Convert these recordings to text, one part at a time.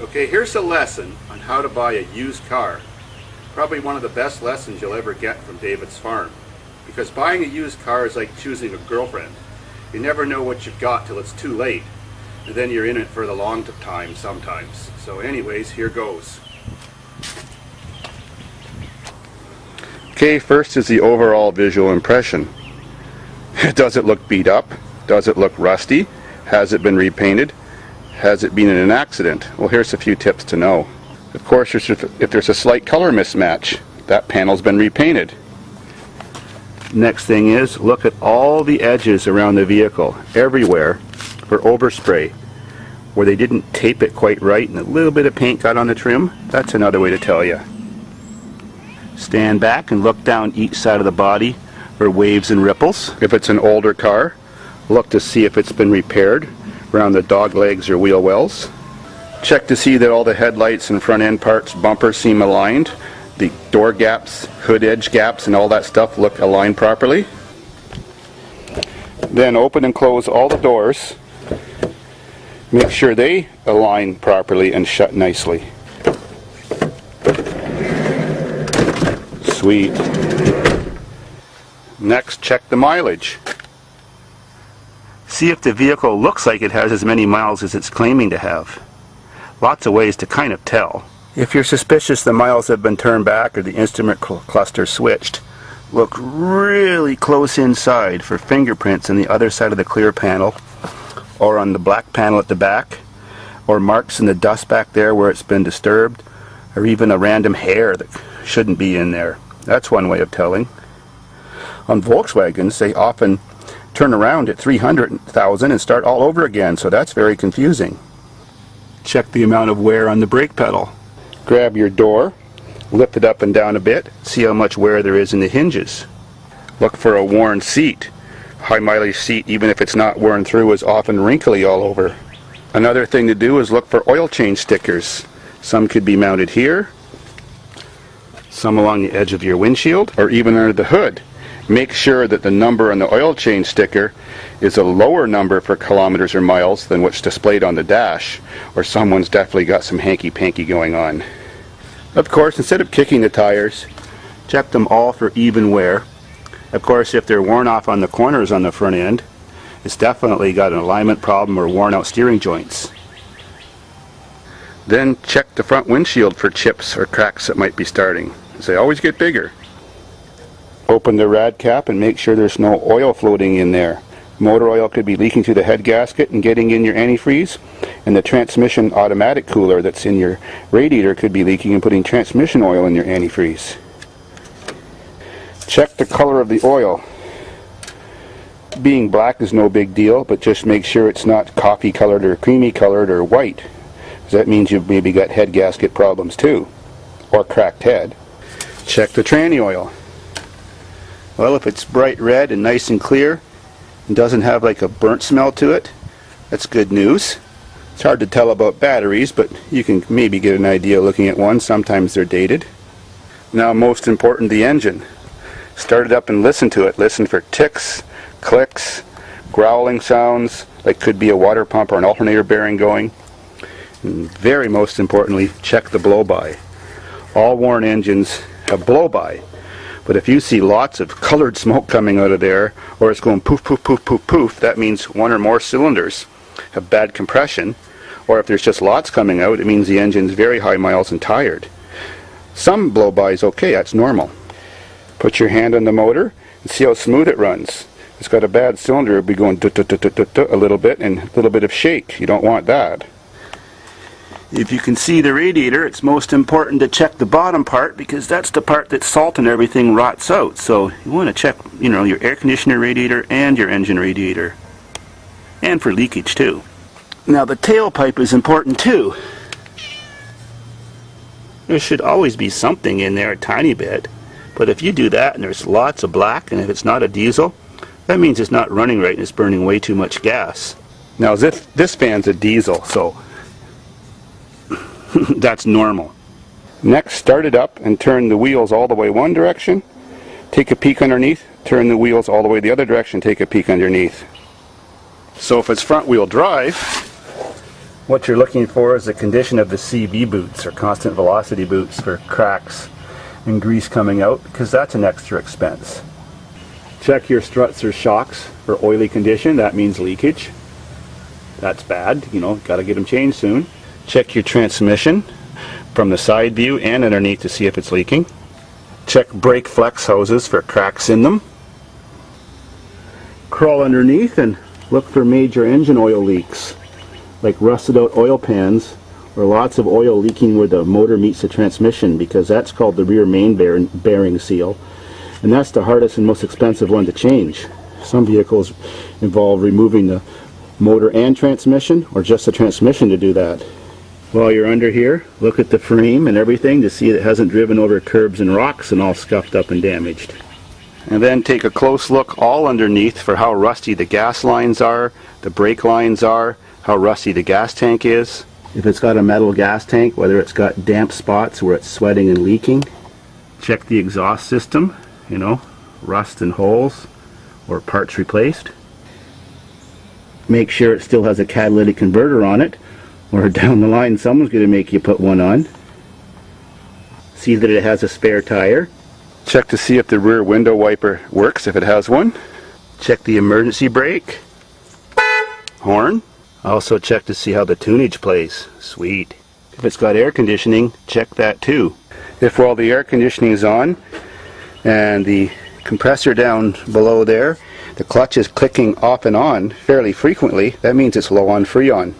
Okay, here's a lesson on how to buy a used car. Probably one of the best lessons you'll ever get from David's Farm. Because buying a used car is like choosing a girlfriend. You never know what you've got till it's too late. And then you're in it for the long time sometimes. So anyways, here goes. Okay, first is the overall visual impression. Does it look beat up? Does it look rusty? Has it been repainted? Has it been in an accident? Well, here's a few tips to know. Of course, if there's a slight color mismatch, that panel's been repainted. Next thing is, look at all the edges around the vehicle, everywhere, for overspray. Where they didn't tape it quite right and a little bit of paint got on the trim, that's another way to tell you. Stand back and look down each side of the body for waves and ripples. If it's an older car, look to see if it's been repaired around the dog legs or wheel wells. Check to see that all the headlights and front end parts, bumpers seem aligned. The door gaps, hood edge gaps, and all that stuff look aligned properly. Then open and close all the doors. Make sure they align properly and shut nicely. Sweet. Next, check the mileage. See if the vehicle looks like it has as many miles as it's claiming to have. Lots of ways to kind of tell. If you're suspicious the miles have been turned back or the instrument cluster switched, look really close inside for fingerprints on the other side of the clear panel, or on the black panel at the back, or marks in the dust back there where it's been disturbed, or even a random hair that shouldn't be in there. That's one way of telling. On Volkswagens, they often turn around at 300,000 and start all over again, so that's very confusing. Check the amount of wear on the brake pedal. Grab your door, lift it up and down a bit, see how much wear there is in the hinges. Look for a worn seat. High mileage seat, even if it's not worn through, is often wrinkly all over. Another thing to do is look for oil change stickers. Some could be mounted here, some along the edge of your windshield, or even under the hood. Make sure that the number on the oil change sticker is a lower number for kilometers or miles than what's displayed on the dash, or someone's definitely got some hanky-panky going on. Of course, instead of kicking the tires, check them all for even wear. Of course, if they're worn off on the corners on the front end, it's definitely got an alignment problem or worn out steering joints. Then check the front windshield for chips or cracks that might be starting, as they always get bigger. Open the rad cap and make sure there's no oil floating in there. Motor oil could be leaking through the head gasket and getting in your antifreeze, and the transmission automatic cooler that's in your radiator could be leaking and putting transmission oil in your antifreeze. Check the color of the oil. Being black is no big deal, but just make sure it's not coffee colored or creamy colored or white, because that means you've maybe got head gasket problems too, or cracked head. Check the tranny oil. Well, if it's bright red and nice and clear and doesn't have like a burnt smell to it, that's good news. It's hard to tell about batteries, but you can maybe get an idea looking at one. Sometimes they're dated. Now, most important, the engine. Start it up and listen to it. Listen for ticks, clicks, growling sounds, like could be a water pump or an alternator bearing going. And very most importantly, check the blow-by. All worn engines have blow-by. But if you see lots of colored smoke coming out of there, or it's going poof, poof, poof, poof, poof, that means one or more cylinders have bad compression. Or if there's just lots coming out, it means the engine's very high miles and tired. Some blow-by is okay, that's normal. Put your hand on the motor and see how smooth it runs. If it's got a bad cylinder, it'll be going a little bit and a little bit of shake. You don't want that. If you can see the radiator, it's most important to check the bottom part, because that's the part that salt and everything rots out. So you want to check, your air conditioner radiator and your engine radiator. And for leakage too. Now the tailpipe is important too. There should always be something in there, a tiny bit. But if you do that and there's lots of black, and if it's not a diesel, that means it's not running right and it's burning way too much gas. Now this fan's a diesel, so that's normal. Next, start it up and turn the wheels all the way one direction. Take a peek underneath, turn the wheels all the way the other direction, take a peek underneath. So if it's front wheel drive, What you're looking for is the condition of the CV boots, or constant velocity boots, for cracks and grease coming out, because that's an extra expense. Check your struts or shocks for oily condition. That means leakage. That's bad, you know, got to get them changed soon. Check your transmission from the side view and underneath to see if it's leaking. Check brake flex hoses for cracks in them. Crawl underneath and look for major engine oil leaks, like rusted out oil pans or lots of oil leaking where the motor meets the transmission, because that's called the rear main bearing seal, and that's the hardest and most expensive one to change. Some vehicles involve removing the motor and transmission, or just the transmission to do that. While you're under here, look at the frame and everything to see it hasn't driven over curbs and rocks and all scuffed up and damaged. And then take a close look all underneath for how rusty the gas lines are, the brake lines are, how rusty the gas tank is. If it's got a metal gas tank, whether it's got damp spots where it's sweating and leaking. Check the exhaust system, you know, rust and holes or parts replaced. Make sure it still has a catalytic converter on it, or down the line someone's going to make you put one on. See that it has a spare tire. Check to see if the rear window wiper works, if it has one. Check the emergency brake. Horn. Also check to see how the tunage plays. Sweet. If it's got air conditioning, check that too. If while the air conditioning is on and the compressor down below there, the clutch is clicking off and on fairly frequently, that means it's low on Freon.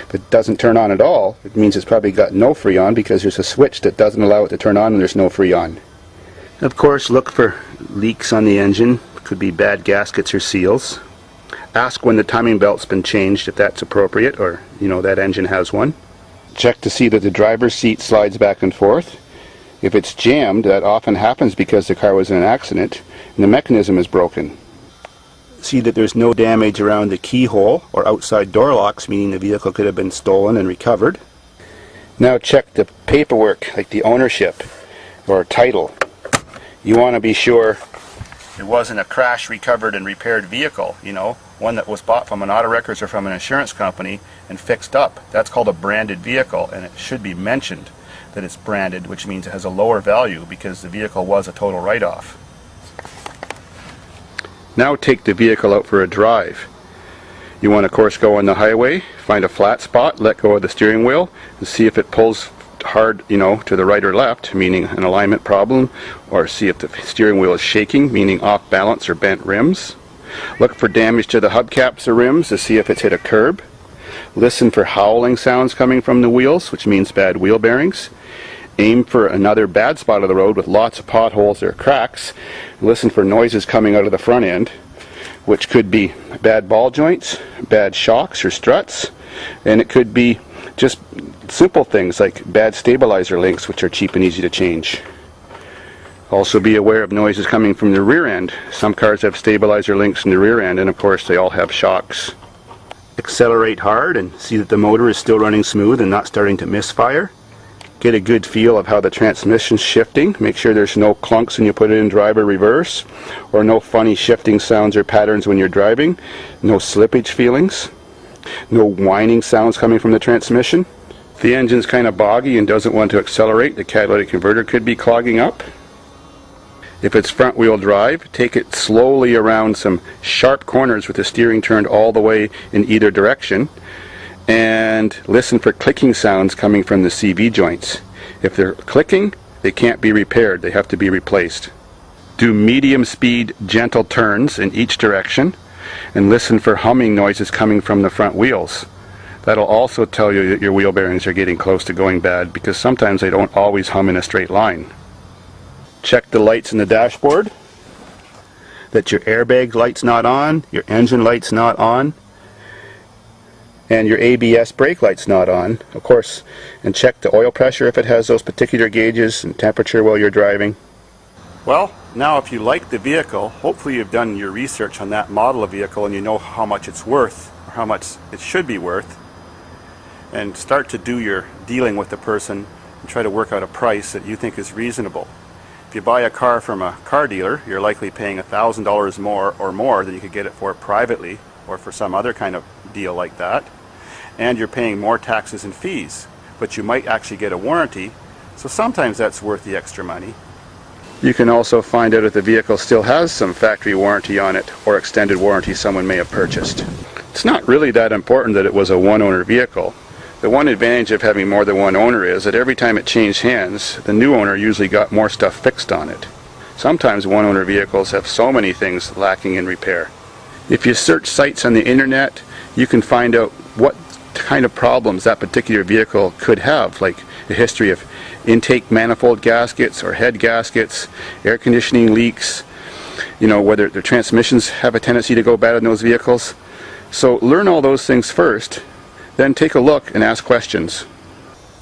If it doesn't turn on at all, it means it's probably got no Freon, because there's a switch that doesn't allow it to turn on and there's no Freon. Of course, look for leaks on the engine. Could be bad gaskets or seals. Ask when the timing belt's been changed, if that's appropriate, or you know that engine has one. Check to see that the driver's seat slides back and forth. If it's jammed, that often happens because the car was in an accident and the mechanism is broken. See that there's no damage around the keyhole or outside door locks, meaning the vehicle could have been stolen and recovered. Now check the paperwork, like the ownership or title. You want to be sure it wasn't a crash recovered and repaired vehicle, you know, one that was bought from an auto records or from an insurance company and fixed up. That's called a branded vehicle, and it should be mentioned that it's branded, which means it has a lower value because the vehicle was a total write-off. Now take the vehicle out for a drive. You want to, of course, go on the highway, find a flat spot, let go of the steering wheel, and see if it pulls hard, you know, to the right or left, meaning an alignment problem, or see if the steering wheel is shaking, meaning off balance or bent rims. Look for damage to the hubcaps or rims to see if it's hit a curb. Listen for howling sounds coming from the wheels, which means bad wheel bearings. Aim for another bad spot of the road with lots of potholes or cracks. Listen for noises coming out of the front end, which could be bad ball joints, bad shocks or struts, and it could be just simple things like bad stabilizer links, which are cheap and easy to change. Also be aware of noises coming from the rear end. Some cars have stabilizer links in the rear end, and of course they all have shocks. Accelerate hard and see that the motor is still running smooth and not starting to misfire. Get a good feel of how the transmission's shifting. Make sure there's no clunks when you put it in drive or reverse, or no funny shifting sounds or patterns when you're driving. No slippage feelings. No whining sounds coming from the transmission. If the engine's kind of boggy and doesn't want to accelerate, the catalytic converter could be clogging up. If it's front wheel drive, take it slowly around some sharp corners with the steering turned all the way in either direction, and listen for clicking sounds coming from the CV joints. If they're clicking, they can't be repaired, they have to be replaced. Do medium speed gentle turns in each direction, and listen for humming noises coming from the front wheels. That'll also tell you that your wheel bearings are getting close to going bad, because sometimes they don't always hum in a straight line. Check the lights in the dashboard, that your airbag light's not on, your engine light's not on, and your ABS brake light's not on, of course, and check the oil pressure if it has those particular gauges, and temperature while you're driving. Well, now if you like the vehicle, hopefully you've done your research on that model of vehicle and you know how much it's worth, or how much it should be worth, and start to do your dealing with the person and try to work out a price that you think is reasonable. If you buy a car from a car dealer, you're likely paying $1,000 more or more than you could get it for privately or for some other kind of deal like that. and you're paying more taxes and fees, but you might actually get a warranty, so sometimes that's worth the extra money. You can also find out if the vehicle still has some factory warranty on it or extended warranty someone may have purchased. It's not really that important that it was a one-owner vehicle. The one advantage of having more than one owner is that every time it changed hands, the new owner usually got more stuff fixed on it. Sometimes one-owner vehicles have so many things lacking in repair. If you search sites on the internet, you can find out what kind of problems that particular vehicle could have, like a history of intake manifold gaskets or head gaskets, air conditioning leaks, whether the transmissions have a tendency to go bad in those vehicles. So learn all those things first, then take a look and ask questions.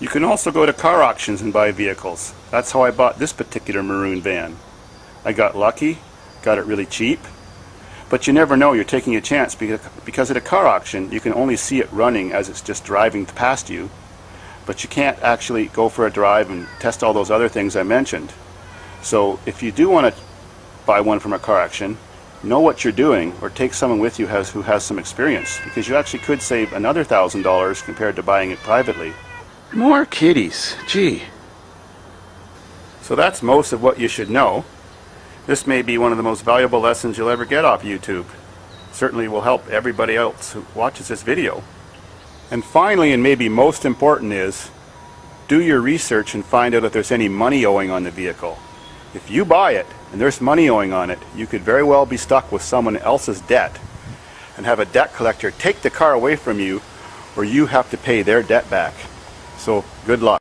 You can also go to car auctions and buy vehicles. That's how I bought this particular maroon van. I got lucky, got it really cheap, but you never know, you're taking a chance because at a car auction you can only see it running as it's just driving past you, but you can't actually go for a drive and test all those other things I mentioned. So if you do want to buy one from a car auction, know what you're doing, or take someone with you who has some experience, because you actually could save another $1,000 compared to buying it privately. More kitties, gee. So that's most of what you should know. This may be one of the most valuable lessons you'll ever get off YouTube. Certainly will help everybody else who watches this video. And finally, and maybe most important, is do your research and find out if there's any money owing on the vehicle. If you buy it and there's money owing on it, you could very well be stuck with someone else's debt and have a debt collector take the car away from you, or you have to pay their debt back. So good luck.